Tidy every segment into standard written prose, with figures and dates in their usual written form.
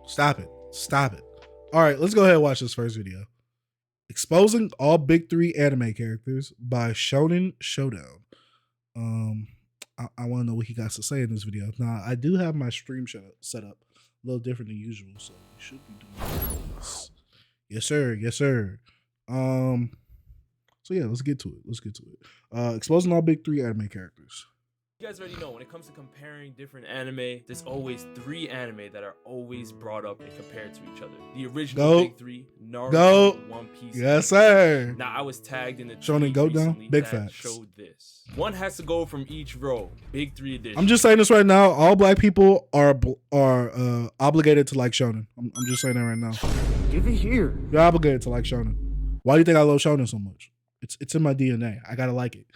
Stop it. Stop it. All right, let's go ahead and watch this first video. Exposing all big three anime characters by Shonen Showdown. I want to know what he got to say in this video. Now, I do have my stream set up a little different than usual, so we should be doing this. Yes, sir. Yes, sir. So yeah, let's get to it. Exposing all big three anime characters. You guys already know, when it comes to comparing different anime, there's always three anime that are always brought up and compared to each other. The original big three, Naruto, One Piece. Yes, sir. Now, I was tagged in the Shonen Showdown, big facts. Showed this. One has to go from each row. Big three edition. I'm just saying this right now. All black people are obligated to like Shonen. I'm just saying that right now. Give it here. You're obligated to like Shonen. Why do you think I love Shonen so much? It's in my DNA. I gotta like it.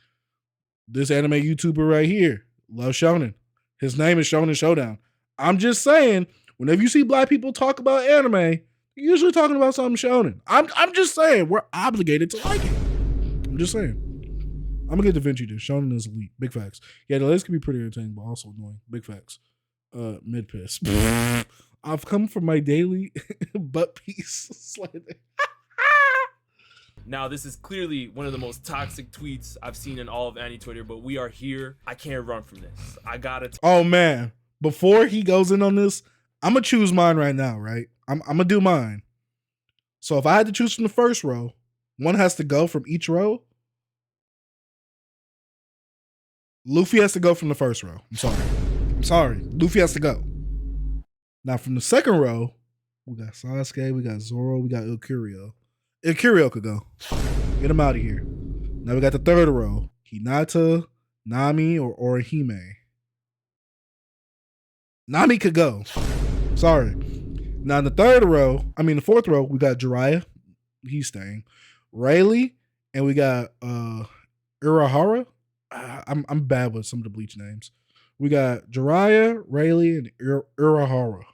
This anime YouTuber right here loves Shonen. His name is Shonen Showdown. I'm just saying, whenever you see black people talk about anime, you're usually talking about something Shonen. I'm just saying, we're obligated to like it. I'm just saying. I'm gonna get Da Vinci this. Shonen is elite. Big facts. Yeah, the list can be pretty entertaining, but also annoying. Big facts. Mid piss. I've come for my daily butt piece slander. Now, this is clearly one of the most toxic tweets I've seen in all of Annie Twitter, but we are here. I can't run from this. I gotta. Oh man! Before he goes in on this, I'm gonna choose mine right now. Right? I'm gonna do mine. So if I had to choose from the first row, one has to go from each row. Luffy has to go from the first row. I'm sorry. Luffy has to go. Now from the second row, we got Sasuke, we got Zoro, we got Ilkirio. Ilkirio could go. Get him out of here. Now we got the third row. Hinata, Nami, or Orihime. Nami could go. Sorry. Now in the fourth row, we got Jiraiya. He's staying. Rayleigh, and we got Urahara. I'm bad with some of the Bleach names. We got Jiraiya, Rayleigh, and Urahara.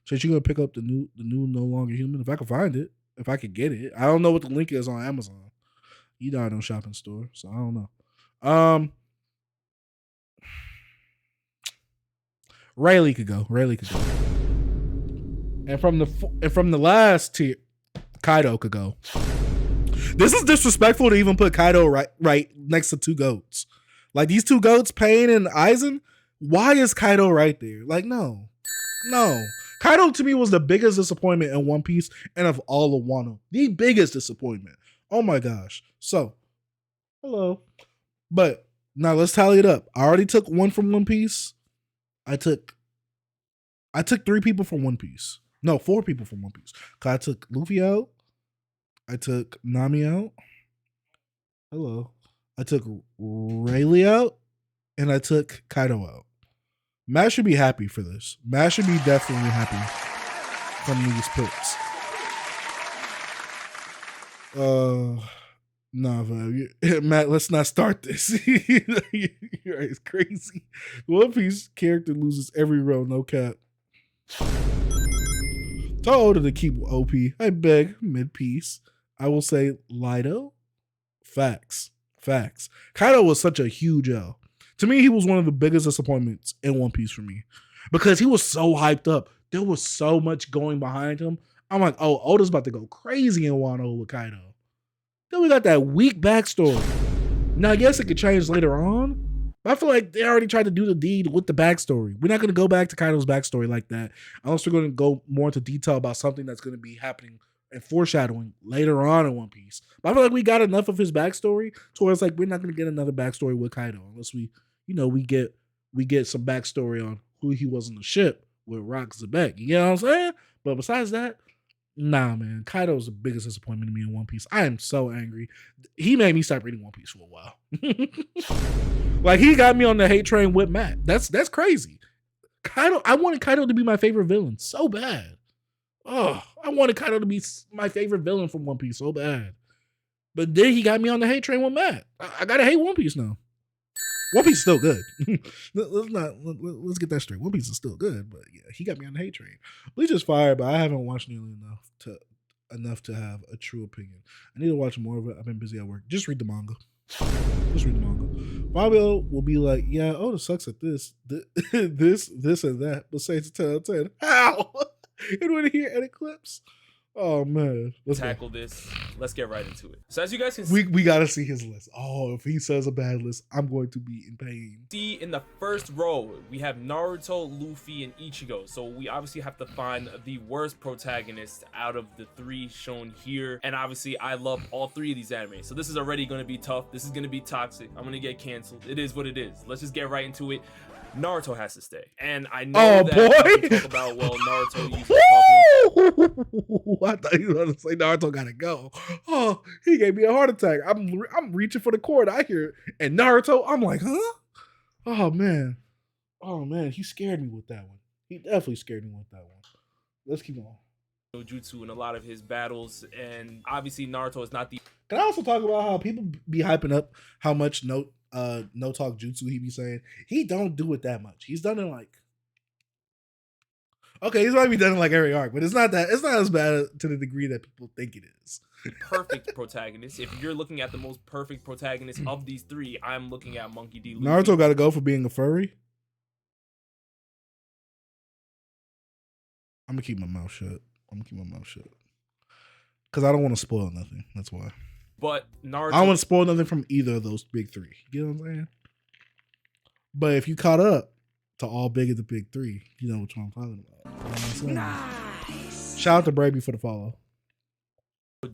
So you're gonna pick up the new No Longer Human if I can find it. If I could get it. I don't know what the link is on Amazon. You know I don't shop in store, so I don't know. Rayleigh could go. And from the last tier, Kaido could go. This is disrespectful to even put Kaido right next to two goats. Like these two goats, Pain and Aizen. Why is Kaido right there? Like, no. Kaido to me was the biggest disappointment in One Piece and of all of Wano. The biggest disappointment. Oh my gosh. So, hello. But now let's tally it up. I already took one from One Piece. I took 3 people from One Piece. No, 4 people from One Piece. Cause I took Luffy out. I took Nami out. Hello. I took Rayleigh out. And I took Kaido out. Matt should be happy for this. Matt should be definitely happy from these picks. No, Matt, let's not start this. It's crazy. One Piece character loses every row, no cap. Tell Oda to keep OP. I beg, mid-piece. I will say Lido. Facts. Kaido was such a huge L. To me, he was one of the biggest disappointments in One Piece for me because he was so hyped up. There was so much going behind him. I'm like, oh, Oda's about to go crazy in Wano with Kaido. Then we got that weak backstory. Now, yes, it could change later on, but I feel like they already tried to do the deed with the backstory. We're not going to go back to Kaido's backstory like that unless we're going to go more into detail about something that's going to be happening and foreshadowing later on in One Piece. But I feel like we got enough of his backstory to where it's like we're not going to get another backstory with Kaido unless we get some backstory on who he was on the ship with Rock Zebek. You know what I'm saying? But besides that, nah, man. Kaido's the biggest disappointment to me in One Piece. I am so angry. He made me stop reading One Piece for a while. Like he got me on the hate train with Matt. That's crazy. Kaido, I wanted Kaido to be my favorite villain so bad. Oh, I wanted Kaido to be my favorite villain from One Piece so bad. But then he got me on the hate train with Matt. I gotta hate One Piece now. One Piece is still good. Let's get that straight. One Piece is still good, but yeah, he got me on the hate train. Bleach is fire, but I haven't watched nearly enough to have a true opinion. I need to watch more of it. I've been busy at work. Just read the manga. Just read the manga. Fabio will be like, yeah, Oda sucks at this, this, and that, but Saints 10 out of 10. How? And when he hear edit clips, oh man, let's tackle this. Let's get right into it. So as you guys can we gotta see his list. Oh, if he says a bad list, I'm going to be in pain. see in the first row, we have Naruto, Luffy, and Ichigo. So we obviously have to find the worst protagonist out of the three shown here. And obviously, I love all three of these animes. So this is already going to be tough. This is going to be toxic. I'm going to get canceled. It is what it is. Let's just get right into it. Naruto has to stay. And I know that we talk about, well, Naruto usually I thought you were going to say Naruto gotta go. Oh, he gave me a heart attack. I'm reaching for the cord. I hear it. And Naruto, I'm like, huh? Oh man. He scared me with that one. He definitely scared me with that one. Let's keep on. Jutsu in a lot of his battles, and obviously Naruto is not the. Can I also talk about how people be hyping up how much no talk jutsu he be saying? He don't do it that much. He's done it like, okay, he's might be done it like every arc, but it's not as bad to the degree that people think it is. Perfect protagonist. If you're looking at the most perfect protagonist of these three, I'm looking at Monkey D. Luffy. Naruto got to go for being a furry. I'm gonna keep my mouth shut. Because I don't want to spoil nothing. That's why. But Naruto, I don't want to spoil nothing from either of those big three. You know what I'm saying? But if you caught up to all big of the big three, you know what I'm talking about. You know nice. Shout out to Brady for the follow.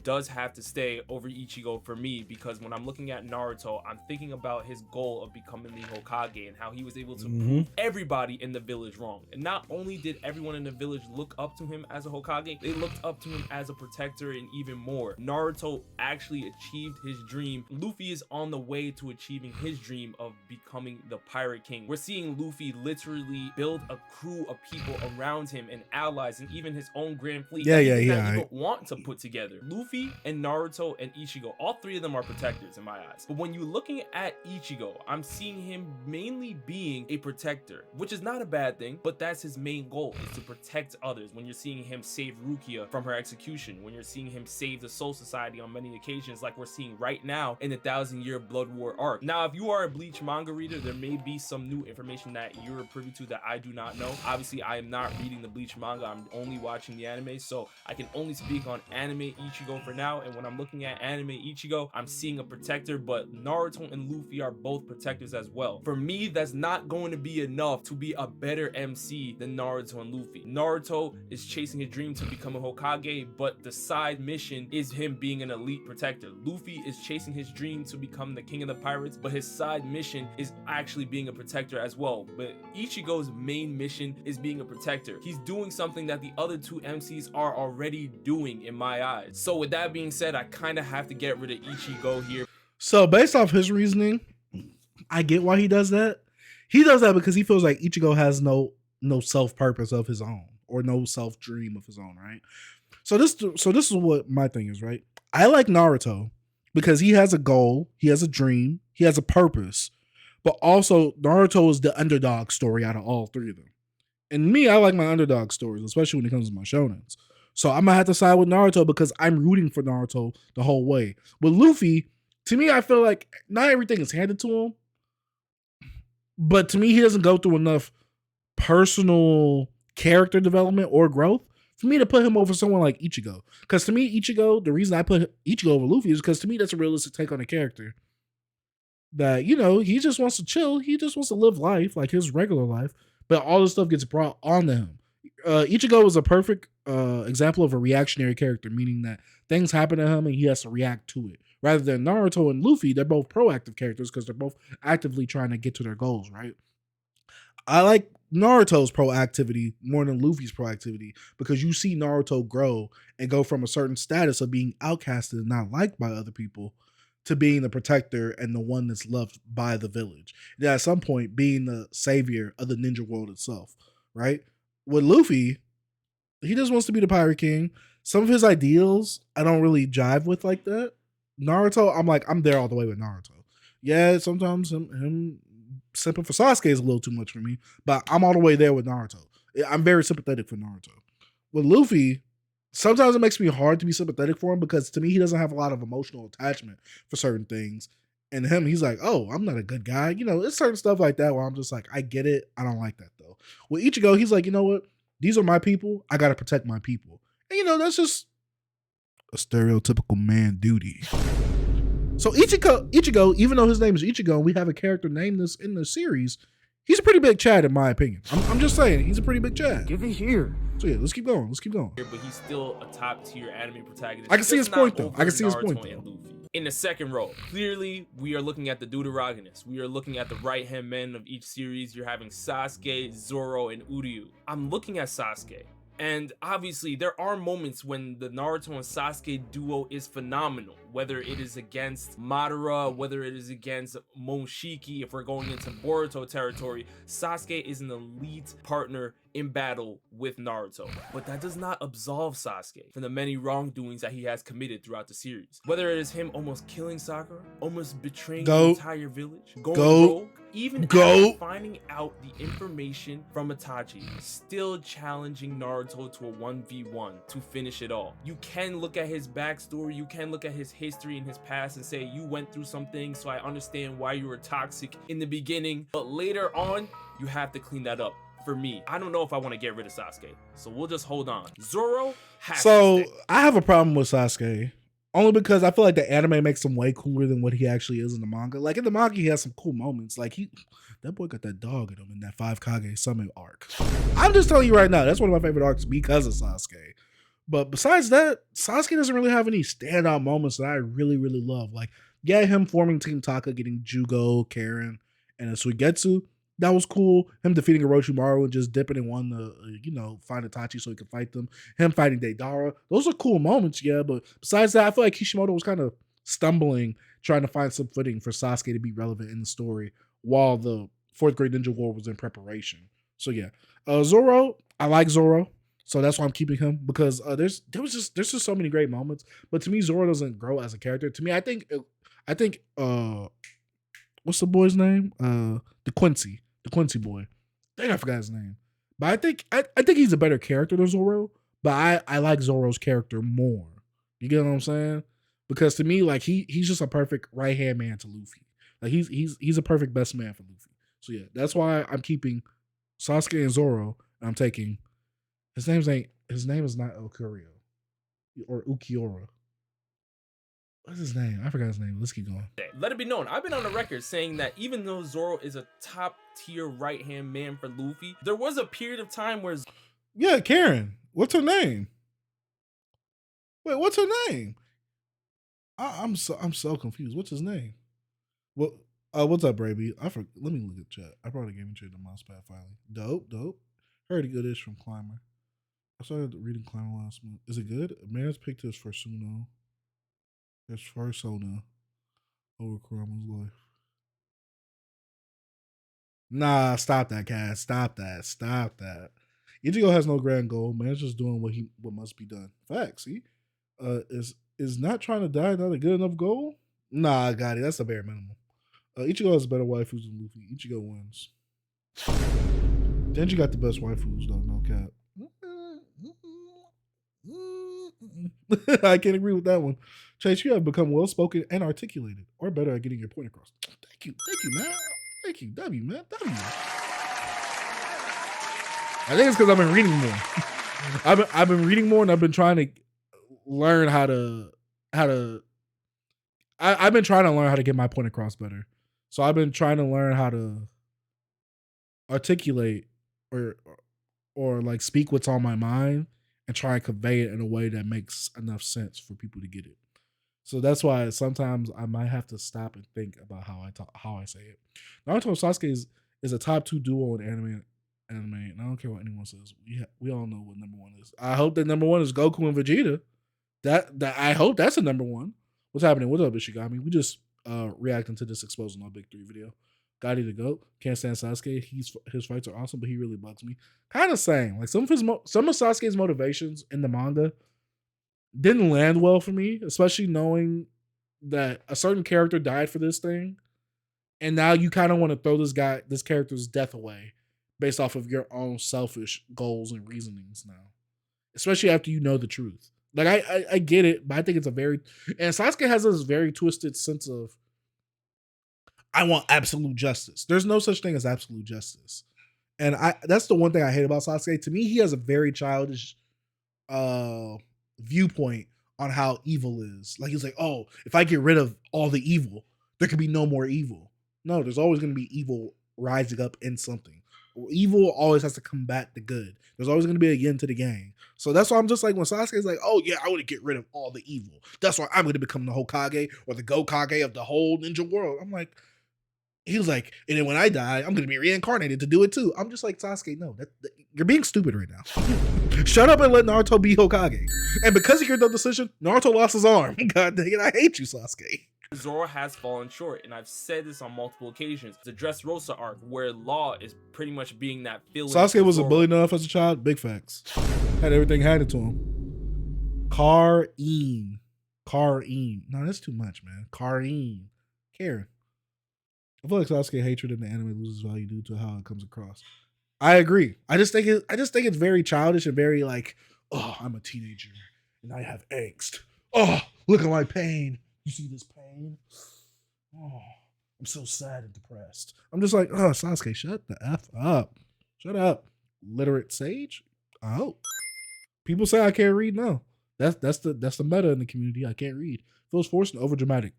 Does have to stay over Ichigo for me, because when I'm looking at Naruto, I'm thinking about his goal of becoming the Hokage and how he was able to prove everybody in the village wrong. And not only did everyone in the village look up to him as a Hokage, they looked up to him as a protector, and even more. Naruto actually achieved his dream. Luffy is on the way to achieving his dream of becoming the Pirate King. We're seeing Luffy literally build a crew of people around him and allies, and even his own grand fleet that he don't want to put together. Luffy and Naruto and Ichigo, all three of them are protectors in my eyes. But when you're looking at Ichigo, I'm seeing him mainly being a protector, which is not a bad thing, but that's his main goal, is to protect others. When you're seeing him save Rukia from her execution, when you're seeing him save the Soul Society on many occasions, like we're seeing right now in the 1,000-year Blood War arc. Now, if you are a Bleach manga reader, there may be some new information that you're privy to that I do not know. Obviously, I am not reading the Bleach manga. I'm only watching the anime, so I can only speak on anime Ichigo for now. And when I'm looking at anime Ichigo, I'm seeing a protector, but Naruto and Luffy are both protectors as well. For me, that's not going to be enough to be a better MC than Naruto and Luffy. Naruto is chasing his dream to become a Hokage, but the side mission is him being an elite protector. Luffy is chasing his dream to become the king of the pirates, but his side mission is actually being a protector as well. But Ichigo's main mission is being a protector. He's doing something that the other two MCs are already doing in my eyes. So with that being said, I kind of have to get rid of Ichigo here. So based off his reasoning, I get why he does that. He does that because he feels like Ichigo has no self-purpose of his own, or no self-dream of his own, right? So this is what my thing is, right? I like Naruto because he has a goal, he has a dream, he has a purpose, but also Naruto is the underdog story out of all three of them. And me, I like my underdog stories, especially when it comes to my shonens. So I'm gonna have to side with Naruto because I'm rooting for Naruto the whole way. With Luffy, to me, I feel like not everything is handed to him, but to me, he doesn't go through enough personal character development or growth for me to put him over someone like Ichigo. Because to me, Ichigo, the reason I put Ichigo over Luffy is because to me, that's a realistic take on a character. That, you know, he just wants to chill. He just wants to live life, like his regular life. But all this stuff gets brought onto him. Ichigo is a perfect example of a reactionary character, meaning that things happen to him and he has to react to it. Rather than Naruto and Luffy, they're both proactive characters because they're both actively trying to get to their goals, right? I like Naruto's proactivity more than Luffy's proactivity because you see Naruto grow and go from a certain status of being outcasted and not liked by other people to being the protector and the one that's loved by the village. And at some point, being the savior of the ninja world itself, right? With Luffy, he just wants to be the Pirate King. Some of his ideals, I don't really jive with like that. Naruto, I'm there all the way with Naruto. Yeah, sometimes him simping for Sasuke is a little too much for me, but I'm all the way there with Naruto. I'm very sympathetic for Naruto. With Luffy, sometimes it makes me hard to be sympathetic for him because to me, he doesn't have a lot of emotional attachment for certain things. And him, he's like, oh, I'm not a good guy. You know, it's certain stuff like that where I'm just like, I get it. I don't like that though. With Ichigo, he's like, you know what? These are my people. I gotta protect my people. And you know, that's just a stereotypical man duty. So Ichigo, even though his name is Ichigo, we have a character named this in the series. He's a pretty big Chad, in my opinion. I'm just saying, he's a pretty big Chad. Give it here. So yeah, let's keep going. Let's keep going. But he's still a top tier anime protagonist. I can see his Just point not though. over I can see his Naruto point and though. Luffy. In the second row, clearly we are looking at the deuterogonists. We are looking at the right-hand men of each series. You're having Sasuke, Zoro, and Uryu. I'm looking at Sasuke. And obviously, there are moments when the Naruto and Sasuke duo is phenomenal. Whether it is against Madara, whether it is against Momoshiki, if we're going into Boruto territory, Sasuke is an elite partner in battle with Naruto. But that does not absolve Sasuke from the many wrongdoings that he has committed throughout the series. Whether it is him almost killing Sakura, almost betraying the entire village, going rogue, even after finding out the information from Itachi, still challenging Naruto to a 1v1 to finish it all. You can look at his backstory, you can look at his history and his past and say, you went through some things, so I understand why you were toxic in the beginning, but later on, you have to clean that up. For me, I don't know if I want to get rid of Sasuke, so we'll just hold on. Zoro has to stay. I have a problem with Sasuke. Only because I feel like the anime makes him way cooler than what he actually is in the manga. Like in the manga, he has some cool moments. Like that boy got that dog in him in that 5 Kage Summit arc. I'm just telling you right now, that's one of my favorite arcs because of Sasuke. But besides that, Sasuke doesn't really have any standout moments that I really, really love. Like, yeah, him forming Team Taka, getting Jugo, Karen, and a Suigetsu. That was cool. Him defeating Orochimaru and just dipping in one to, find Itachi so he could fight them. Him fighting Deidara. Those are cool moments, yeah. But besides that, I feel like Kishimoto was kind of stumbling, trying to find some footing for Sasuke to be relevant in the story while the 4th Grade Ninja War was in preparation. So yeah. Zoro, I like Zoro. So that's why I'm keeping him because there's just so many great moments. But to me, Zoro doesn't grow as a character. To me, I think what's the boy's name? The Quincy boy. I think I forgot his name. But I think he's a better character than Zoro. But I like Zoro's character more. You get what I'm saying? Because to me, like he's just a perfect right hand man to Luffy. Like he's a perfect best man for Luffy. So yeah, that's why I'm keeping Sasuke and Zoro. And I'm taking his name is not Okurio or Ukiora. What's his name? I forgot his name. Let's keep going. Let it be known, I've been on the record saying that even though Zoro is a top tier right hand man for Luffy, there was a period of time where Karen. What's her name? Wait, what's her name? I'm so confused. What's his name? Well, what's up, Braby? Let me look at chat. I probably gave you the mouse pad finally. Dope. Heard good-ish from Climber. I started reading Climber last month. Is it good? Man's picked his for Suno. His Persona over Kurama's life. Nah, stop that, Cass. Stop that. Ichigo has no grand goal. Man's just doing what must be done. Facts. See, is not trying to die not a good enough goal? Nah, I got it. That's the bare minimum. Ichigo has better waifus than Luffy. Ichigo wins. Denji got the best waifus though. No cap. I can't agree with that one. Chase, you have become well spoken and articulated, or better at getting your point across. Thank you, man. Thank you, W, man. W. I think it's because I've been reading more. I've been reading more, and I've been trying to learn how to. I've been trying to learn how to get my point across better. So I've been trying to learn how to articulate or like speak what's on my mind and try and convey it in a way that makes enough sense for people to get it. So that's why sometimes I might have to stop and think about how I say it. Naruto and Sasuke is a top 2 duo in anime, and I don't care what anyone says. We all know what number 1 is. I hope that number 1 is Goku and Vegeta. That I hope that's a number 1. What's happening? What's up, Ishigami? We just reacting to this exposing my big 3 video. Gotti the GOAT. Can't stand Sasuke. His fights are awesome, but he really bugs me. Kind of saying like some of Sasuke's motivations in the manga didn't land well for me, especially knowing that a certain character died for this thing, and now you kind of want to throw this character's death away based off of your own selfish goals and reasonings now, especially after you know the truth. Like I get it, but I think it's and Sasuke has this very twisted sense of I want absolute justice. There's no such thing as absolute justice. And that's the one thing I hate about Sasuke. To me, he has a very childish viewpoint on how evil is. Like he's like, oh, if I get rid of all the evil, there could be no more evil. No, there's always going to be evil rising up in something. Evil always has to combat the good. There's always going to be a yin to the yang. So that's why I'm just like, when Sasuke's like, oh yeah, I want to get rid of all the evil. That's why I'm going to become the Hokage or the Gokage of the whole ninja world. I'm like, he was like, and then when I die, I'm going to be reincarnated to do it too. I'm just like, Sasuke, no, you're being stupid right now. Shut up and let Naruto be Hokage. And because of your dumb decision, Naruto lost his arm. God dang it, I hate you, Sasuke. Zoro has fallen short, and I've said this on multiple occasions. The Dressrosa arc, where Law is pretty much being that villain. Sasuke was a bully enough as a child. Big facts. Had everything handed to him. Kareen. No, that's too much, man. Kareen. Karen. I feel like Sasuke hatred in the anime loses value due to how it comes across. I agree. I just think it's very childish and very like, oh, I'm a teenager and I have angst. Oh, look at my pain. You see this pain? Oh, I'm so sad and depressed. I'm just like, oh, Sasuke, shut the F up. Shut up. Literate sage? Oh. People say I can't read. No. That's the meta in the community. I can't read. Feels forced and overdramatic.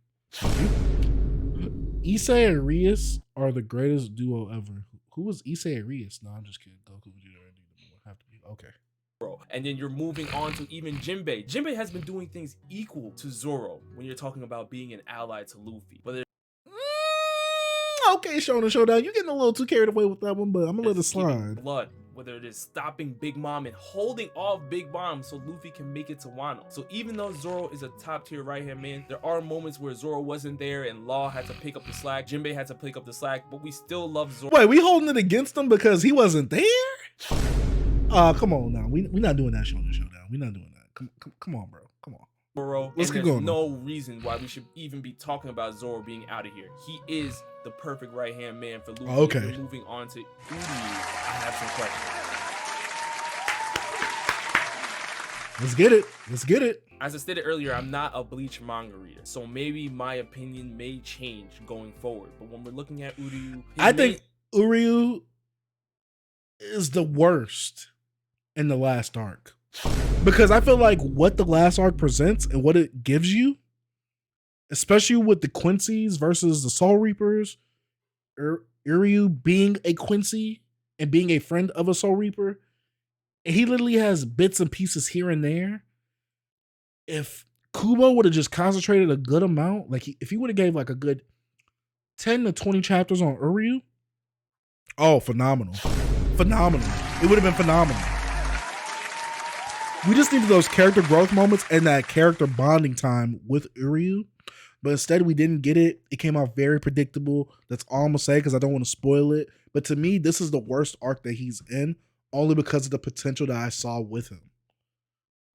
Issei and Rias are the greatest duo ever. Who was Issei and Rias? No, I'm just kidding. Goku Vegeta have to be okay. Bro. And then you're moving on to even Jinbei. Jinbei has been doing things equal to Zoro when you're talking about being an ally to Luffy. Whether okay, Shonen Showdown, you're getting a little too carried away with that one, but I'm gonna let it slide. Blood, whether it is stopping Big Mom and holding off Big Mom so Luffy can make it to Wano. So even though Zoro is a top tier right hand man, there are moments where Zoro wasn't there and Law had to pick up the slack. Jinbei had to pick up the slack, but we still love Zoro. Wait, we holding it against him because he wasn't there? Come on now. We're not doing that Shonen Showdown. We're not doing that. Come on, bro. Come on. Zoro, let's and keep going. No reason why we should even be talking about Zoro being out of here. He is the perfect right hand man for Luffy. Okay. We're moving on to Uryu. I have some questions. Let's get it. As I stated earlier, I'm not a Bleach manga reader, so maybe my opinion may change going forward. But when we're looking at Uryu, I think Uryu is the worst in the last arc. Because I feel like what the last arc presents and what it gives you, especially with the Quincy's versus the Soul Reapers, Uryu being a Quincy and being a friend of a Soul Reaper, and he literally has bits and pieces here and there. If Kubo would have just concentrated a good amount, like if he would have gave like a good 10 to 20 chapters on Uryu, oh, phenomenal. It would have been phenomenal. We just needed those character growth moments and that character bonding time with Uryu. But instead, we didn't get it. It came out very predictable. That's all I'm going to say because I don't want to spoil it. But to me, this is the worst arc that he's in, only because of the potential that I saw with him.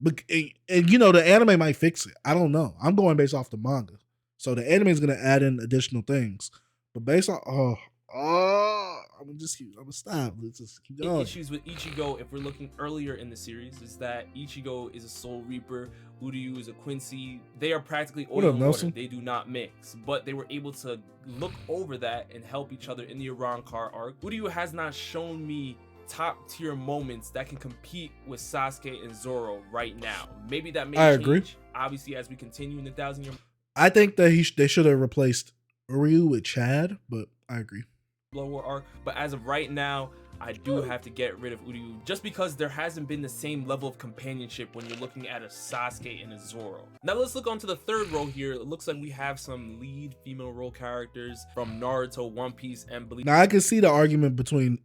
But, and you know, the anime might fix it. I don't know. I'm going based off the manga. So the anime is going to add in additional things. But based on, I'm gonna stop. Let's just keep going. Issues with Ichigo, if we're looking earlier in the series, is that Ichigo is a Soul Reaper, Uryu is a Quincy. They are practically oil and water. They do not mix, but they were able to look over that and help each other in the Arrancar arc. Uryu has not shown me top tier moments that can compete with Sasuke and Zoro right now. Maybe that may change. Agree. Obviously, as we continue in the 1,000-year. I think that they should have replaced Uryu with Chad, but I agree. Lower arc, but as of right now, I do have to get rid of Uryu just because there hasn't been the same level of companionship when you're looking at a Sasuke and a Zoro. Now let's look onto the third row here. It looks like we have some lead female role characters from Naruto, One Piece, and Bleach. Now I can see the argument between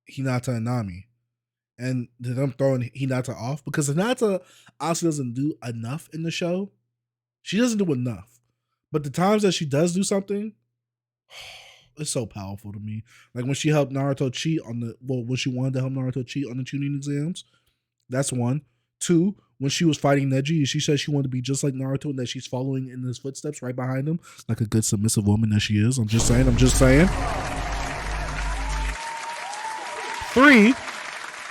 Hinata and Nami, and them throwing Hinata off because Hinata honestly doesn't do enough in the show. She doesn't do enough, but the times that she does do something, it's so powerful to me. Like when she helped Naruto cheat on when she wanted to help Naruto cheat on the tuning exams. That's one. Two, when she was fighting Neji, she said she wanted to be just like Naruto and that she's following in his footsteps right behind him, like a good submissive woman that she is. I'm just saying.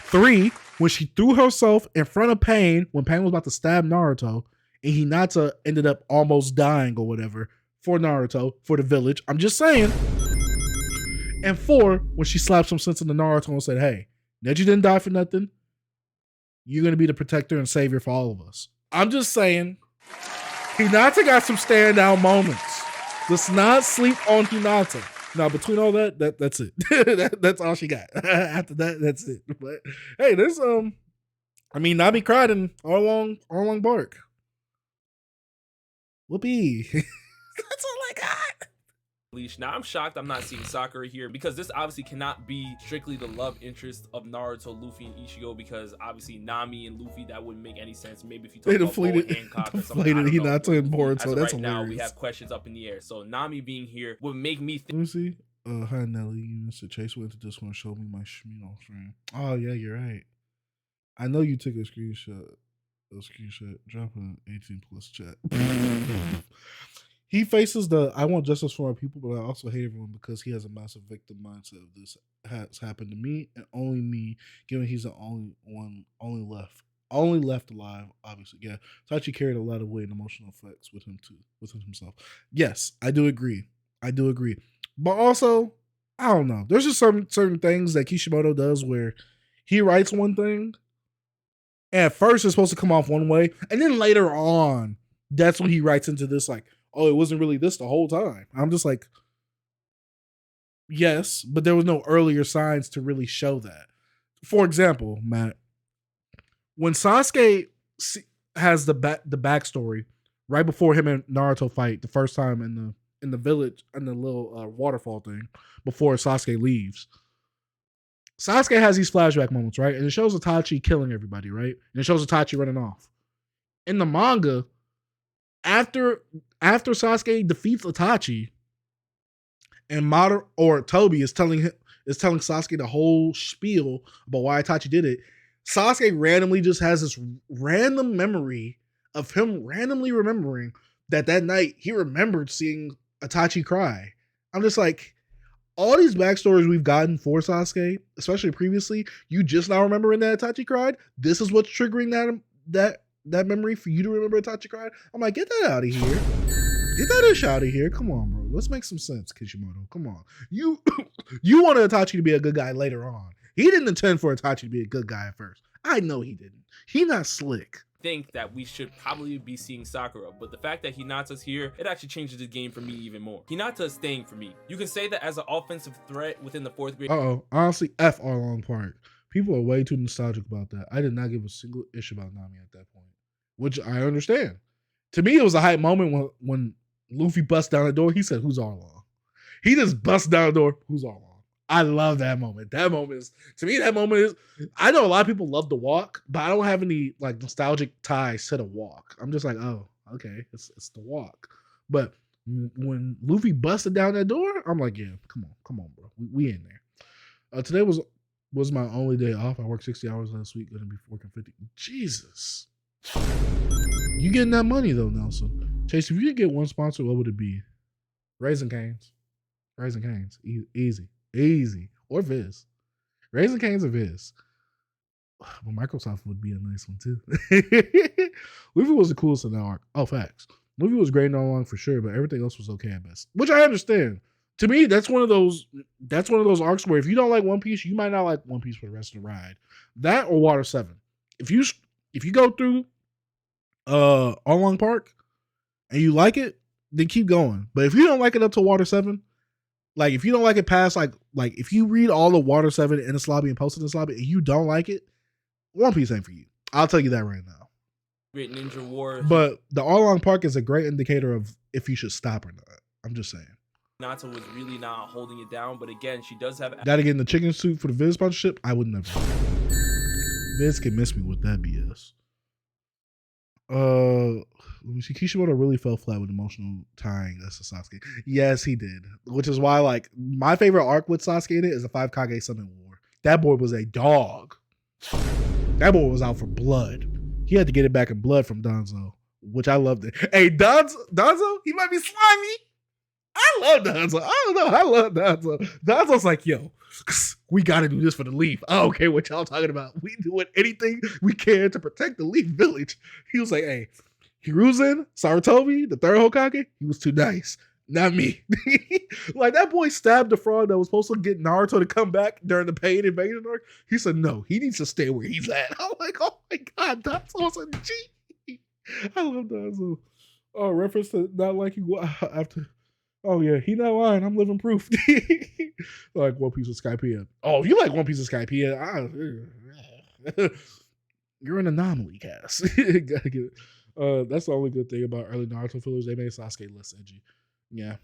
Three, when she threw herself in front of Pain when Pain was about to stab Naruto and Hinata ended up almost dying or whatever, for Naruto, for the village. I'm just saying. And 4, when she slapped some sense into Naruto and said, hey, Neji didn't die for nothing. You're going to be the protector and savior for all of us. I'm just saying, Hinata got some standout moments. Let's not sleep on Hinata. Now, between all that's it. That's all she got. After that, that's it. But hey, there's Nami cried in Arlong Bark. Whoopee. That's all I got. Now, I'm shocked I'm not seeing Sakura here because this obviously cannot be strictly the love interest of Naruto, Luffy, and Ichigo because obviously Nami and Luffy, that wouldn't make any sense. Maybe if you talk about Boa Hancock or something. Hinata and Boruto. That's right hilarious. Now, we have questions up in the air. So Nami being here would make me think. Let me see. Hi, Nelly. You Mr. Chase went to this one. Show me my Shmino stream. Oh, yeah, you're right. I know you took a screenshot. Drop an 18 plus chat. He faces the I want justice for my people, but I also hate everyone because he has a massive victim mindset of this has happened to me and only me, given he's the only left alive, obviously. Yeah. Tachi carried a lot of weight and emotional effects with him too, within himself. Yes, I do agree. But also, I don't know. There's just certain things that Kishimoto does where he writes one thing, and at first it's supposed to come off one way, and then later on, that's when he writes into this like, oh, it wasn't really this the whole time. I'm just like, yes, but there was no earlier signs to really show that. For example, Matt, when Sasuke has the backstory right before him and Naruto fight the first time in the village, in the little waterfall thing, before Sasuke leaves, Sasuke has these flashback moments, right? And it shows Itachi killing everybody, right? And it shows Itachi running off. In the manga, after Sasuke defeats Itachi, and Toby is telling Sasuke the whole spiel about why Itachi did it, Sasuke randomly just has this random memory of him randomly remembering that night he remembered seeing Itachi cry. I'm just like, all these backstories we've gotten for Sasuke, especially previously, you just now remembering that Itachi cried. This is what's triggering that memory for you to remember Itachi cried. I'm like, get that out of here. Get that ish out of here. Come on, bro. Let's make some sense, Kishimoto. Come on. You wanted Itachi to be a good guy later on. He didn't intend for Itachi to be a good guy at first. I know he didn't. He not slick. Think that we should probably be seeing Sakura, but the fact that Hinata's here, it actually changes the game for me even more. Hinata is staying for me. You can say that as an offensive threat within the 4th grade. Honestly, F Arlong Park. People are way too nostalgic about that. I did not give a single ish about Nami at that point, which I understand. To me, it was a hype moment when Luffy busts down the door. He said, "Who's Arlong?" He just busts down the door. Who's Arlong? I love that moment. That moment is, to me, I know a lot of people love the walk, but I don't have any like nostalgic ties to the walk. I'm just like, oh, okay, it's the walk. But when Luffy busted down that door, I'm like, yeah, come on, bro. We in there. Today was my only day off. I worked 60 hours last week, gonna be working 50. Jesus. You getting that money though, Nelson. Chase, if you could get one sponsor, what would it be? Raisin Canes. Easy. Or Viz. Raisin Canes or Viz. But Microsoft would be a nice one too. Luffy was the coolest in that arc. Oh, facts. Luffy was great in all along for sure, but everything else was okay at best. Which I understand. To me, that's one of those arcs where if you don't like One Piece, you might not like One Piece for the rest of the ride. That or Water 7. If you go through Arlong Park and you like it, then keep going. But if you don't like it up to Water 7, like if you don't like it past like if you read all of Water 7 in this lobby and post it in this lobby and you don't like it, One Piece ain't for you. I'll tell you that right now. Great Ninja War. But the Arlong Park is a great indicator of if you should stop or not. I'm just saying. Nata was really not holding it down, but again, she does have. Gotta get in the chicken soup for the Viz sponsorship. I would never. Viz can miss me with that BS. Let me see. Kishimoto really fell flat with emotional tying us to Sasuke. Yes, he did. Which is why, like, my favorite arc with Sasuke in it is the 5 Kage Summon War. That boy was a dog. That boy was out for blood. He had to get it back in blood from Danzo, which I loved it. Hey, Danzo, he might be slimy. I love Danzo. I don't know. I love Danzo. Danzo's like, yo, we got to do this for the Leaf. I don't care what y'all talking about. We doing anything we can to protect the Leaf Village. He was like, hey, Hiruzen, Sarutobi, the 3rd Hokage, he was too nice. not me. Like that boy stabbed the frog that was supposed to get Naruto to come back during the pain invasion arc. He said no, he needs to stay where he's at. I'm like, oh my god, that's awesome. G. I love that. Oh, reference to not liking after. Oh yeah, he not lying. I'm living proof. Like One Piece of Skypiea. Oh, if you like One Piece of Skypiea, you're an anomaly, Cass. Gotta get it. That's the only good thing about early Naruto fillers. They made Sasuke less edgy. Yeah.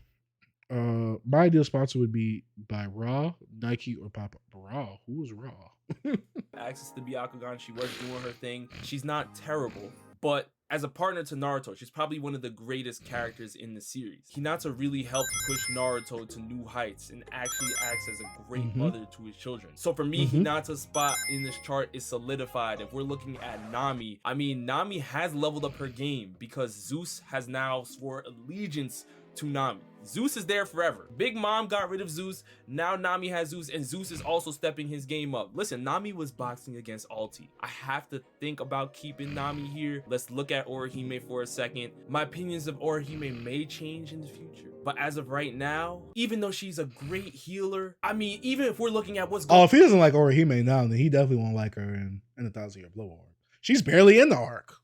My ideal sponsor would be by Raw, Nike, or Papa. Raw? Who was Raw? Access to Byakugan, she was doing her thing. She's not terrible, but as a partner to Naruto, she's probably one of the greatest characters in the series. Hinata really helped push Naruto to new heights and actually acts as a great mother to his children. So for me, Hinata's spot in this chart is solidified. If we're looking at Nami, I mean, Nami has leveled up her game because Zeus has now swore allegiance to Nami. Zeus is there forever. Big Mom got rid of Zeus. Now Nami has Zeus, and Zeus is also stepping his game up. Listen, Nami was boxing against Alti. I have to think about keeping Nami here. Let's look at Orihime for a second. My opinions of Orihime may change in the future, but as of right now, even though she's a great healer, I mean, even if we're looking at what's going on. Oh, if he doesn't like Orihime now, then he definitely won't like her in the 1,000-Year Blood War. She's barely in the arc.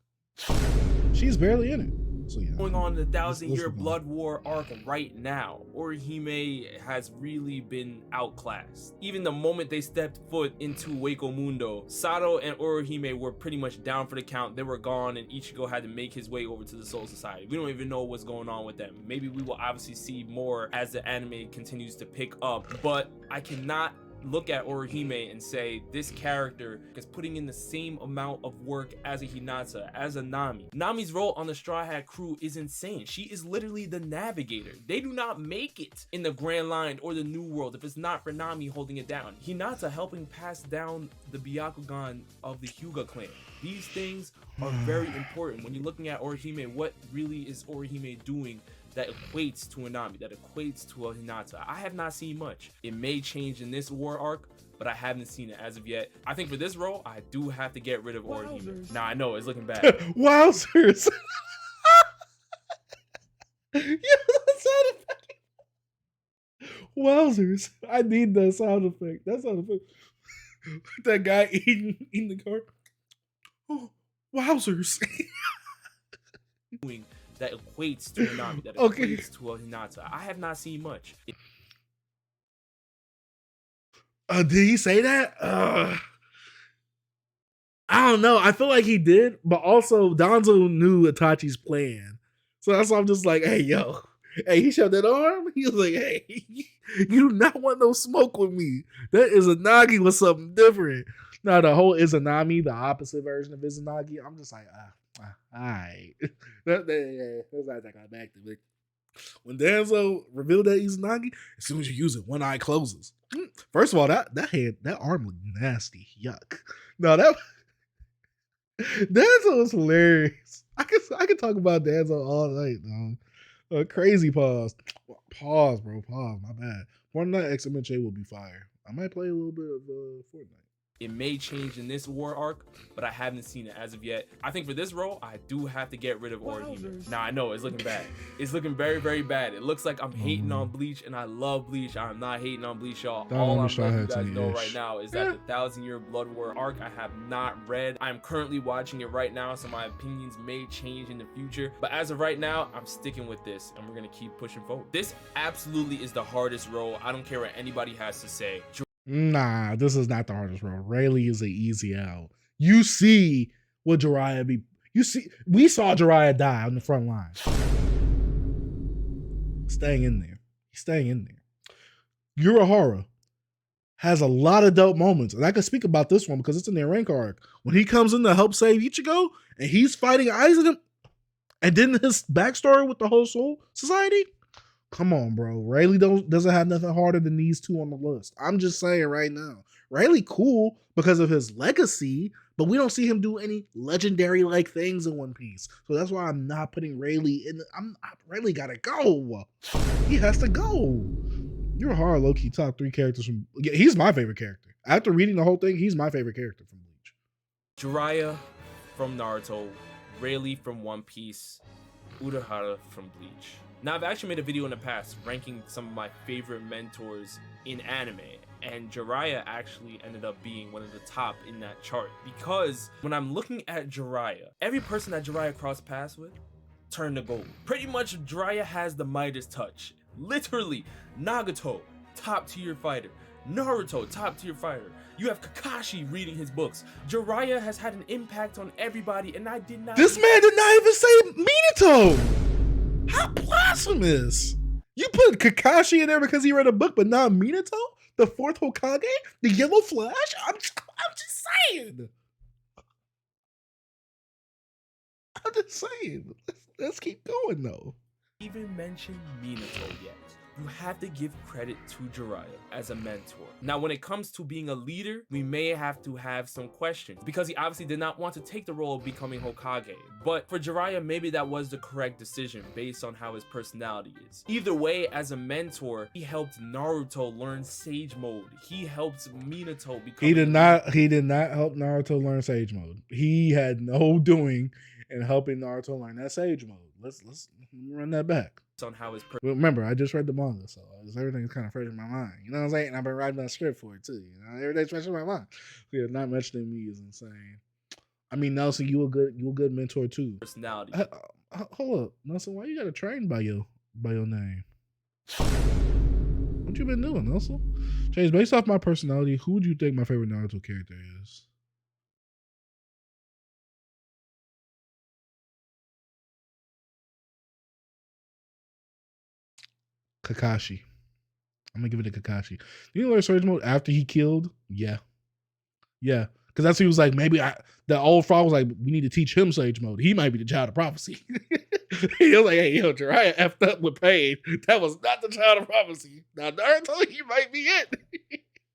She's barely in it. So, yeah, going on the 1,000-Year Blood War arc right now, Orihime has really been outclassed. Even the moment they stepped foot into Wako Mundo, Sato and Orihime were pretty much down for the count. They were gone, and Ichigo had to make his way over to the Soul Society. We don't even know what's going on with them. Maybe we will obviously see more as the anime continues to pick up, but I cannot look at Orihime and say this character is putting in the same amount of work as a Hinata, as a Nami. Nami's role on the Straw Hat crew is insane. She is literally the navigator. They do not make it in the Grand Line or the New World if it's not for Nami holding it down. Hinata helping pass down the Byakugan of the Hyuga clan. These things are very important. When you're looking at Orihime, what really is Orihime doing that equates to a Nami, that equates to a Hinata? I have not seen much. It may change in this war arc, but I haven't seen it as of yet. I think for this role, I do have to get rid of Orihime. Nah, I know, it's looking bad. Wowzers. Yeah, that sound effect. Wowzers. I need that sound effect. That sound effect. That guy eating the car. Oh, wowzers. That equates to a Nami, that equates to a Hinata. I have not seen much. Did he say that? I don't know. I feel like he did, but also Donzo knew Itachi's plan. So that's why I'm just like, hey, yo. Hey, he showed that arm. He was like, hey, you do not want no smoke with me. That Izanagi was something different. Now, the whole Izanami, the opposite version of Izanagi, I'm just like, all right. That's how I got back to me. When Danzo revealed that Izanagi, as soon as you use it, one eye closes. First of all, that arm looked nasty. Yuck. No, that Danzo was hilarious. I could talk about Danzo all night, dog. Crazy pause. Pause, bro. Pause. My bad. Fortnite XMHA will be fire. I might play a little bit of Fortnite. It may change in this war arc, but I haven't seen it as of yet. I think for this role, I do have to get rid of Orihime. Nah, I know, it's looking bad. It's looking very, very bad. It looks like I'm hating on Bleach, and I love Bleach. I'm not hating on Bleach, y'all. All I'm letting you guys know right now is that the 1,000-Year Blood War arc I have not read. I'm currently watching it right now, so my opinions may change in the future. But as of right now, I'm sticking with this, and we're going to keep pushing forward. This absolutely is the hardest role. I don't care what anybody has to say. Nah, this is not the hardest role. Rayleigh is an easy out. You see what Jiraiya be. You see, we saw Jiraiya die on the front line. Staying in there. He's staying in there. Urahara has a lot of dope moments. And I can speak about this one because it's in their rank arc. When he comes in to help save Ichigo and he's fighting Aizen, and then his backstory with the whole Soul Society. Come on, bro. Rayleigh doesn't have nothing harder than these two on the list. I'm just saying right now. Rayleigh cool because of his legacy, but we don't see him do any legendary-like things in One Piece. So that's why I'm not putting Rayleigh in. Rayleigh gotta go. He has to go. Urahara low-key top 3 characters from. Yeah, he's my favorite character. After reading the whole thing, he's my favorite character from Bleach. Jiraiya from Naruto, Rayleigh from One Piece, Urahara from Bleach. Now, I've actually made a video in the past ranking some of my favorite mentors in anime, and Jiraiya actually ended up being one of the top in that chart, because when I'm looking at Jiraiya, every person that Jiraiya crossed paths with turned to gold. Pretty much Jiraiya has the Midas touch. Literally, Nagato, top tier fighter. Naruto, top tier fighter. You have Kakashi reading his books. Jiraiya has had an impact on everybody, and I did not. This man did not even say Minato. How blasphemous! You put Kakashi in there because he read a book, but not Minato, the fourth Hokage, the Yellow Flash. I'm just saying. I'm just saying. Let's keep going though. Even mention Minato yet. You have to give credit to Jiraiya as a mentor. Now, when it comes to being a leader, we may have to have some questions, because he obviously did not want to take the role of becoming Hokage. But for Jiraiya, maybe that was the correct decision based on how his personality is. Either way, as a mentor, he helped Naruto learn Sage Mode. He helped Minato become. He did not help Naruto learn Sage Mode. He had no doing in helping Naruto learn that Sage Mode. Let's run that back. On how his remember, I just read the manga, so everything's kind of fresh in my mind. You know what I'm saying? And I've been writing that script for it too. You know, everything's fresh in my mind. Yeah, not mentioning me is insane. I mean, Nelson, you a good mentor too. Personality. Hold up, Nelson. Why you got to train by your name? What you been doing, Nelson? James, based off my personality, who would you think my favorite Naruto character is? Kakashi. I'm gonna give it to Kakashi. Did you learn Surge Mode after he killed? Yeah. Because that's he was like, maybe the old frog was like, we need to teach him Sage Mode. He might be the child of prophecy. He was like, hey, yo, Jiraiya effed up with pain. That was not the child of prophecy. Now Naruto, he might be it.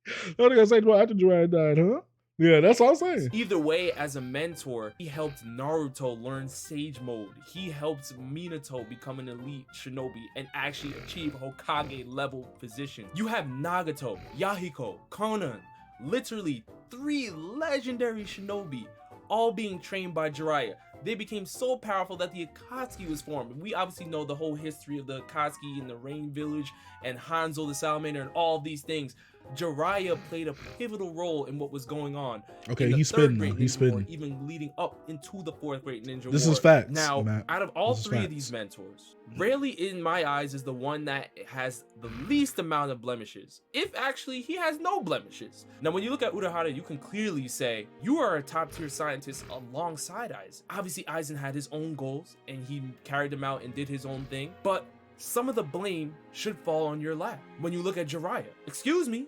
I think I Sage Mode after Jiraiya died, huh? Yeah, that's all I'm saying. Either way, as a mentor, he helped Naruto learn Sage Mode. He helped Minato become an elite shinobi and actually achieve Hokage level position. You have Nagato, Yahiko, Conan, literally 3 legendary shinobi, all being trained by Jiraiya. They became so powerful that the Akatsuki was formed. We obviously know the whole history of the Akatsuki in the Rain Village and Hanzo the Salamander and all these things. Jiraiya played a pivotal role in what was going on. Okay, he's spinning. He's spinning. Even leading up into the 4th Great Ninja War. This is facts. Now, Matt. out of all 3 of these mentors, rarely in my eyes is the one that has the least amount of blemishes. If actually he has no blemishes. Now, when you look at Urahara, you can clearly say you are a top tier scientist alongside Aizen. Obviously, Aizen had his own goals and he carried them out and did his own thing. But some of the blame should fall on your lap. When you look at Jiraiya, excuse me,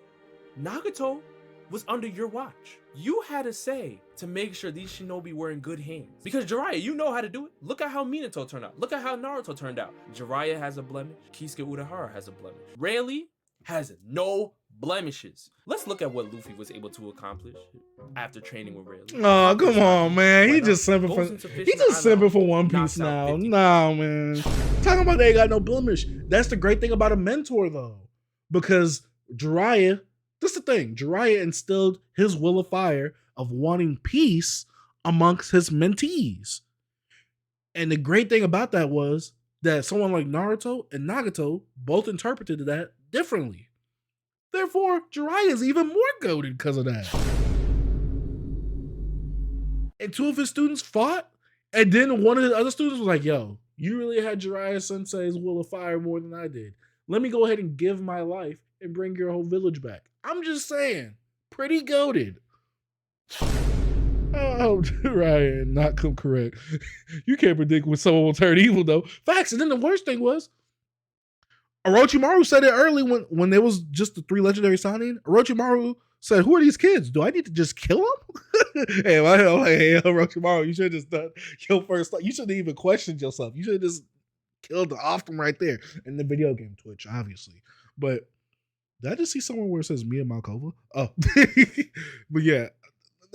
Nagato was under your watch. You had a say to make sure these shinobi were in good hands. Because Jiraiya, you know how to do it. Look at how Minato turned out. Look at how Naruto turned out. Jiraiya has a blemish. Kisuke Urahara has a blemish. Rayleigh has no blemishes. Let's look at what Luffy was able to accomplish after training with Rayleigh. Oh, come on, man. He just simping for One Piece now. Nah, man. Talking about they ain't got no blemish. That's the great thing about a mentor, though. Because Jiraiya, that's the thing. Jiraiya instilled his will of fire of wanting peace amongst his mentees. And the great thing about that was that someone like Naruto and Nagato both interpreted that differently. Therefore, Jiraiya is even more goated because of that. And 2 of his students fought, and then one of the other students was like, yo, you really had Jiraiya Sensei's will of fire more than I did. Let me go ahead and give my life and bring your whole village back. I'm just saying, pretty goated. Oh, Ryan, not correct. You can't predict when someone will turn evil, though. Facts. And then the worst thing was, Orochimaru said it early when there was just the 3 legendary signing. Orochimaru said, who are these kids? Do I need to just kill them? Hey, I'm like, hey, Orochimaru, you should have just done your first thought. You shouldn't even question yourself. You should have just killed the off them right there in the video game Twitch, obviously. But did I just see somewhere where it says Mia Malkova? Oh, but yeah,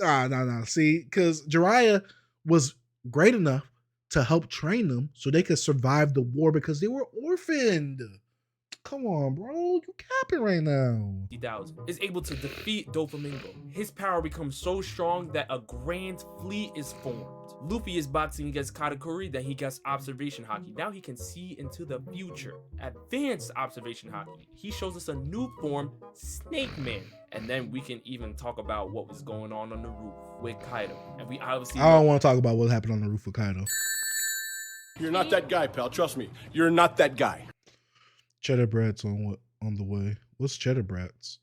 nah. See, because Jiraiya was great enough to help train them so they could survive the war because they were orphaned. Come on, bro. You capping right now. 50,000 is able to defeat Doflamingo. His power becomes so strong that a grand fleet is formed. Luffy is boxing against Katakuri, then he gets observation haki. Now he can see into the future. Advanced observation haki. He shows us a new form, Snake Man. And then we can even talk about what was going on the roof with Kaido. And we obviously I don't want to talk about what happened on the roof with Kaido. You're not that guy, pal. Trust me. You're not that guy. Cheddar Brats on the way. What's Cheddar Brats?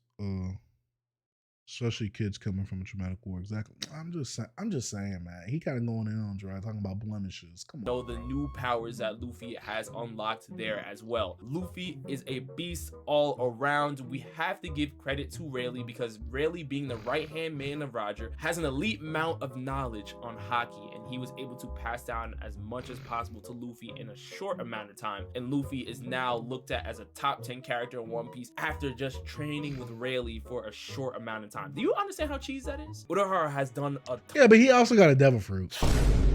Especially kids coming from a traumatic war. Exactly. I'm just saying, man. He kind of going in on dry, talking about blemishes. Come on. know the new powers that Luffy has unlocked there as well. Luffy is a beast all around. We have to give credit to Rayleigh because Rayleigh, being the right-hand man of Roger, has an elite amount of knowledge on haki, and he was able to pass down as much as possible to Luffy in a short amount of time. And Luffy is now looked at as a top 10 character in One Piece after just training with Rayleigh for a short amount of time. Do you understand how cheese that is? Urahara has done a Yeah, but he also got a devil fruit.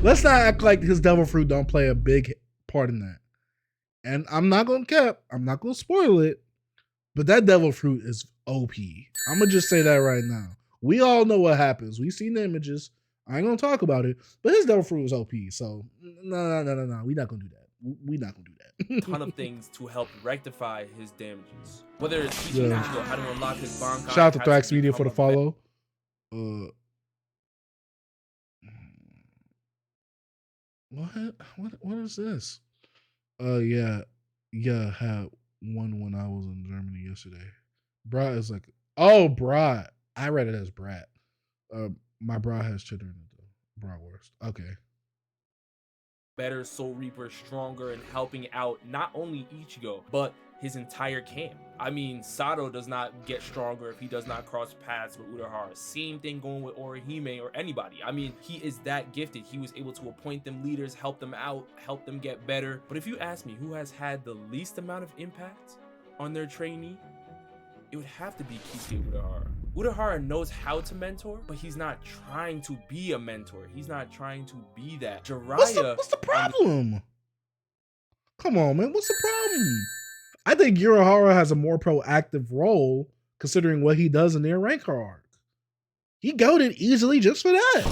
Let's not act like his devil fruit don't play a big part in that. And I'm not gonna cap, I'm not gonna spoil it, but that devil fruit is OP. I'm gonna just say that right now. We all know what happens. We've seen the images. I ain't gonna talk about it, but his devil fruit is OP. So no. We're not gonna do that. We're not gonna do that. ton of things to help rectify his damages. Whether it's teaching Ichigo how to unlock his Bankai. Shout out to Thrax Media for the follow. What is this? Yeah, had one when I was in Germany yesterday. Brat is like, oh, Brat. I read it as Brat. My bra has cheddar in it though. Bratwurst. Okay. Better Soul Reaper, stronger, and helping out not only Ichigo, but his entire camp. I mean, Sato does not get stronger if he does not cross paths with Urahara. Same thing going with Orihime or anybody. I mean, he is that gifted. He was able to appoint them leaders, help them out, help them get better. But if you ask me who has had the least amount of impact on their trainee, it would have to be Kisuke Urahara. Urahara knows how to mentor, but he's not trying to be a mentor. He's not trying to be that. Jiraiya, what's the problem? Come on, man. What's the problem? I think Urahara has a more proactive role considering what he does in their Rancor arc. He goaded easily just for that.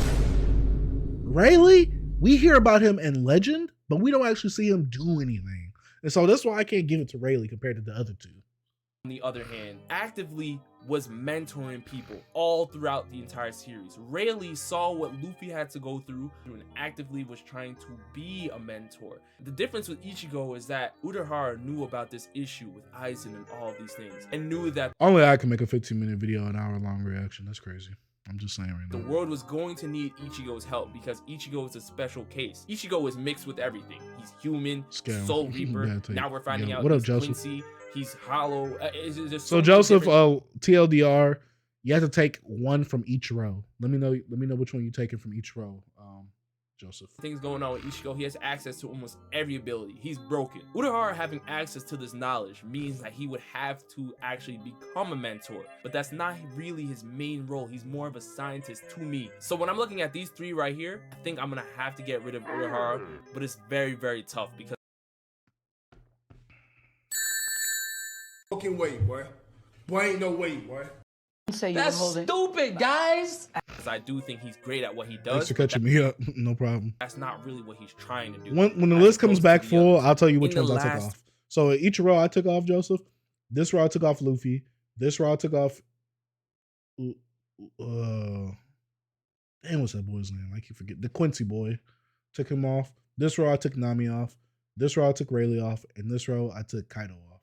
Rayleigh, we hear about him in Legend, but we don't actually see him do anything. And so that's why I can't give it to Rayleigh compared to the other two. On the other hand, actively was mentoring people all throughout the entire series. Rayleigh saw what Luffy had to go through and actively was trying to be a mentor. The difference with Ichigo is that Urahara knew about this issue with Aizen and all of these things, and knew that only I can make a 15-minute video, an hour-long reaction. That's crazy. I'm just saying right now. The world was going to need Ichigo's help because Ichigo is a special case. Ichigo is mixed with everything. He's human, Soul Reaper. Now we're finding out he's Quincy. He's hollow. So Joseph, TLDR, you have to take one from each row. Let me know which one you taking from each row. Joseph. Things going on with Ichigo. He has access to almost every ability. He's broken. Urahara having access to this knowledge means that he would have to actually become a mentor, but that's not really his main role. He's more of a scientist to me. So when I'm looking at these three right here, I think I'm gonna have to get rid of Urahara, but it's very, very tough because fucking weight, boy. Boy, ain't no weight, boy. Say that's stupid, guys. because I do think he's great at what he does. Thanks for catching me up. No problem. That's not really what he's trying to do. When the list comes back full, I'll tell you which ones I took off. So each row I took off Joseph. This row I took off Luffy. This row I took off. Damn, what's that boy's name? I keep forgetting. The Quincy boy. Took him off. This row I took Nami off. This row I took Rayleigh off. And this row I took Kaido off.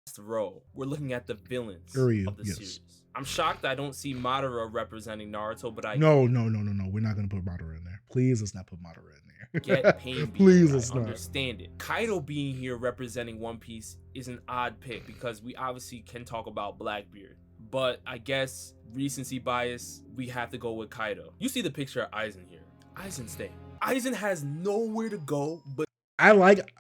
Next row, we're looking at the villains of the series. I'm shocked I don't see Madara representing Naruto, but No. We're not gonna put Madara in there. Please, let's not put Madara in there. Get pain. Please, let's not. Understand it. Kaido being here representing One Piece is an odd pick because we obviously can talk about Blackbeard, but I guess recency bias, we have to go with Kaido. You see the picture of Aizen here. Aizen stay. Aizen has nowhere to go, but I like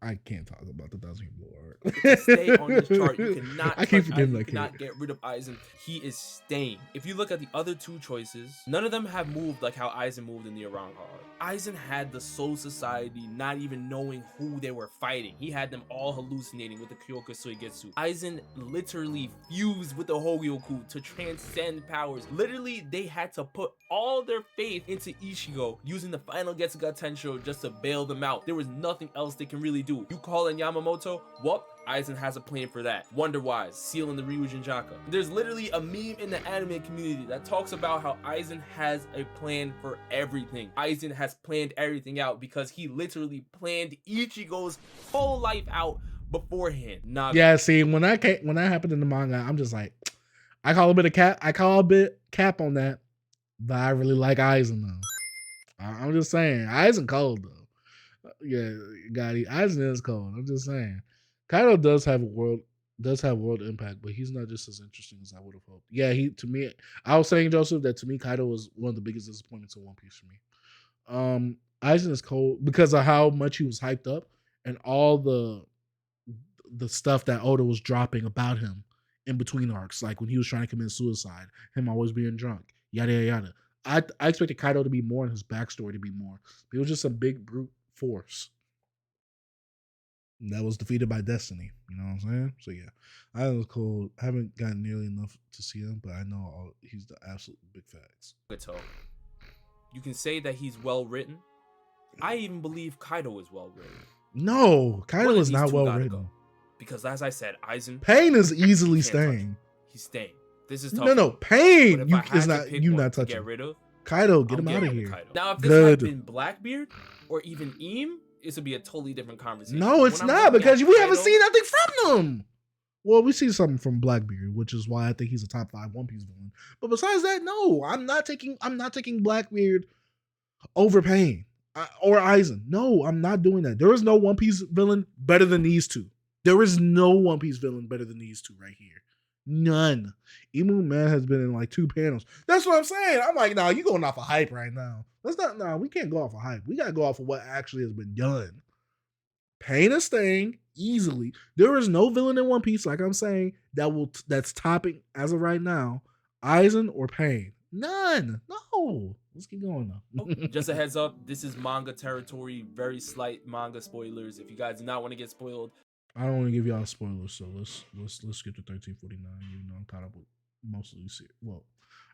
I can't talk about the Thousand Year Blow To stay on this chart, you cannot. I keep touch forgetting Aizen, you that cannot get rid of Aizen. He is staying. If you look at the other two choices, none of them have moved like how Aizen moved in the Around Hard. Aizen had the Soul Society not even knowing who they were fighting. He had them all hallucinating with the Kyoka Suigetsu. Aizen literally fused with the Hogyoku to transcend powers. Literally, they had to put all their faith into Ichigo using the final Getsuga Tensho just to bail them out. There was nothing else they can really do. You call in Yamamoto? Well, Aizen has a plan for that. Wonder-wise, sealing the Ryujin Jaka. There's literally a meme in the anime community that talks about how Aizen has a plan for everything. Aizen has planned everything out because he literally planned Ichigo's whole life out beforehand. Yeah, see, when that happened in the manga, I'm just like, I call a bit cap on that, but I really like Aizen though. I'm just saying, Aizen cold though. Yeah, Aizen is cold. I'm just saying. Kaido does have world impact, but he's not just as interesting as I would have hoped. Yeah, to me, I was saying, Joseph, that to me, Kaido was one of the biggest disappointments in One Piece for me. Aizen is cold because of how much he was hyped up and all the stuff that Oda was dropping about him in between arcs, like when he was trying to commit suicide, him always being drunk, yada yada yada. I expected Kaido to be more and his backstory to be more. He was just a big brute force that was defeated by destiny. You know what I'm saying? So yeah, I was cool. I haven't gotten nearly enough to see him, but I know he's the absolute big facts. You can say that he's well written. I even believe Kaido is well written. No, Kaido is not well written. Go. Because as I said, Aizen Pain is easily staying. He's staying. This is tough. No, Pain is not. You not touching. Get rid of Kaido. Get him out of here. Now, if this had been Blackbeard or even Eam, this would be a totally different conversation. No, it's not, because we haven't seen nothing from them. Well, we see something from Blackbeard, which is why I think he's a top 5 One Piece villain. But besides that, no, I'm not taking Blackbeard over Pain or Aizen. No, I'm not doing that. There is no One Piece villain better than these two. There is no One Piece villain better than these two right here. None. Emu Man has been in like 2 panels. That's what I'm saying. I'm like, nah, you going off of hype right now. We can't go off of hype. We gotta go off of what actually has been done. Pain is staying easily. There is no villain in One Piece, like I'm saying, that's topping as of right now, Aizen or Pain. None. No. Let's keep going though. Just a heads up, this is manga territory, very slight manga spoilers. If you guys do not want to get spoiled, I don't want to give y'all spoilers, so let's skip to 1349. Even though I'm caught up with most of these. Well,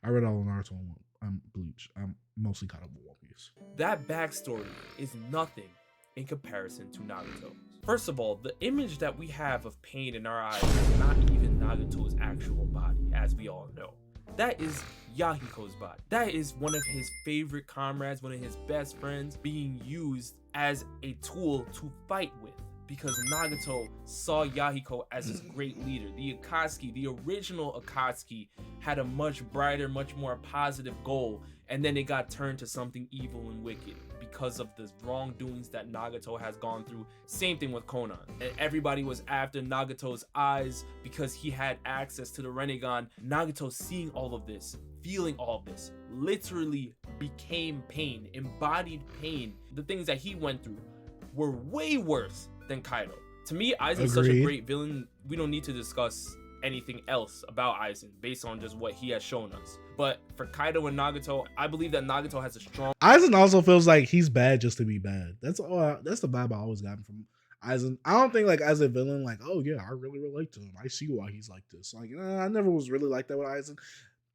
I read all of Naruto and I'm Bleach. I'm mostly caught up with One Piece. That backstory is nothing in comparison to Nagato. First of all, the image that we have of Pain in our eyes is not even Nagato's actual body, as we all know. That is Yahiko's body. That is one of his favorite comrades, one of his best friends, being used as a tool to fight with. Because Nagato saw Yahiko as his great leader. The Akatsuki, the original Akatsuki, had a much brighter, much more positive goal, and then it got turned to something evil and wicked because of the wrongdoings that Nagato has gone through. Same thing with Konan. And everybody was after Nagato's eyes because he had access to the Rinnegan. Nagato, seeing all of this, feeling all of this, literally became pain, embodied pain. The things that he went through were way worse than Kaido. To me, Aizen's such a great villain. We don't need to discuss anything else about Aizen based on just what he has shown us. But for Kaido and Nagato, I believe that Nagato has a strong... Aizen also feels like he's bad just to be bad. That's all. That's the vibe I always gotten from Aizen. I don't think like as a villain, like, oh yeah, I really relate to him. I see why he's like this. Like, I never was really like that with Aizen.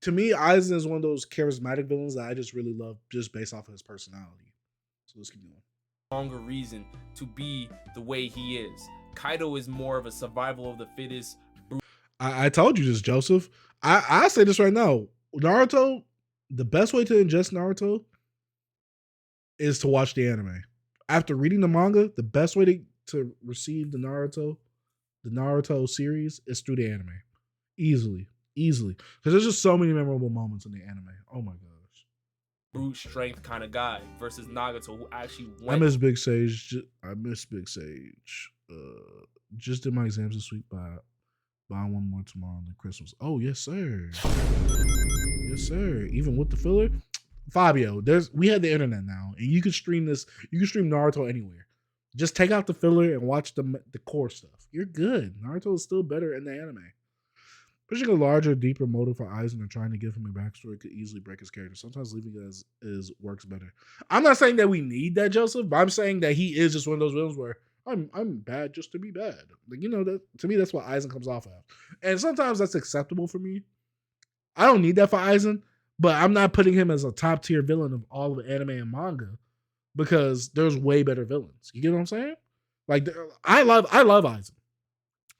To me, Aizen is one of those charismatic villains that I just really love just based off of his personality. So let's keep going. Stronger reason to be the way he is. Kaido is more of a survival of the fittest. I told you this, Joseph. I say this right now. Naruto, the best way to ingest Naruto is to watch the anime. After reading the manga, the best way to receive the Naruto series is through the anime. Easily. Because there's just so many memorable moments in the anime. Oh my gosh. Brute strength kind of guy versus Nagato, who actually went... I miss Big Sage. Just did my exams this week by buying one more tomorrow and then Christmas. Oh, yes, sir. Yes, sir. Even with the filler. Fabio, we have the internet now, and you can stream this. You can stream Naruto anywhere. Just take out the filler and watch the core stuff. You're good. Naruto is still better in the anime. Pushing a larger, deeper motive for Aizen and trying to give him a backstory could easily break his character. Sometimes leaving it as is works better. I'm not saying that we need that, Joseph, but I'm saying that he is just one of those villains where I'm bad just to be bad. Like, that to me, that's what Aizen comes off as. And sometimes that's acceptable for me. I don't need that for Aizen, but I'm not putting him as a top tier villain of all of anime and manga because there's way better villains. You get what I'm saying? Like, I love Aizen.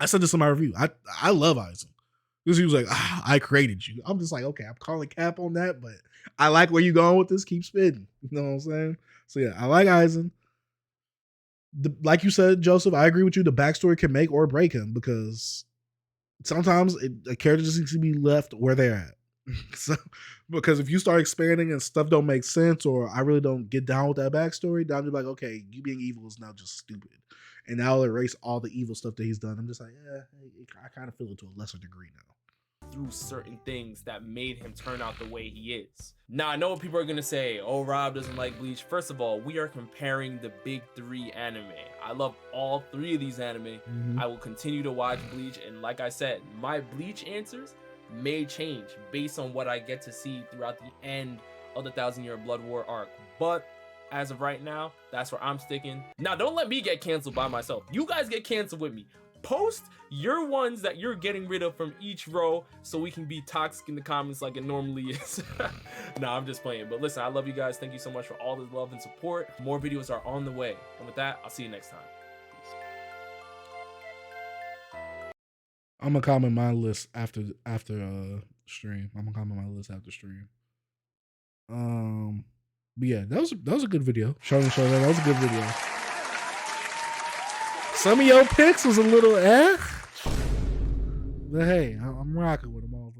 I said this in my review. I love Aizen. Because he was like, I created you. I'm just like, okay, I'm calling cap on that, but I like where you going with this. Keep spitting. You know what I'm saying? So yeah, I like Aizen. Like you said, Joseph, I agree with you. The backstory can make or break him because sometimes a character just needs to be left where they're at. So, because if you start expanding and stuff don't make sense, or I really don't get down with that backstory, then I'm just like, okay, you being evil is now just stupid. And now I'll erase all the evil stuff that he's done. I'm just like, yeah, I kind of feel it to a lesser degree now. Through certain things that made him turn out the way he is. Now, I know what people are gonna say, oh, Rob doesn't like Bleach. First of all, we are comparing the big 3 anime. I love all 3 of these anime. I will continue to watch Bleach, and like I said, my Bleach answers may change based on what I get to see throughout the end of the 1,000-Year Blood War arc. But as of right now, that's where I'm sticking. Now, don't let me get canceled by myself. You guys get canceled with me. Post your ones that you're getting rid of from each row so we can be toxic in the comments like it normally is. Nah, I'm just playing. But listen, I love you guys. Thank you so much for all the love and support. More videos are on the way. And with that, I'll see you next time. I'm gonna comment my list after stream. I'm gonna comment my list after stream. But yeah, that was a good video. Shonen Showdown, that was a good video. Some of your picks was a little but hey, I'm rocking with them all.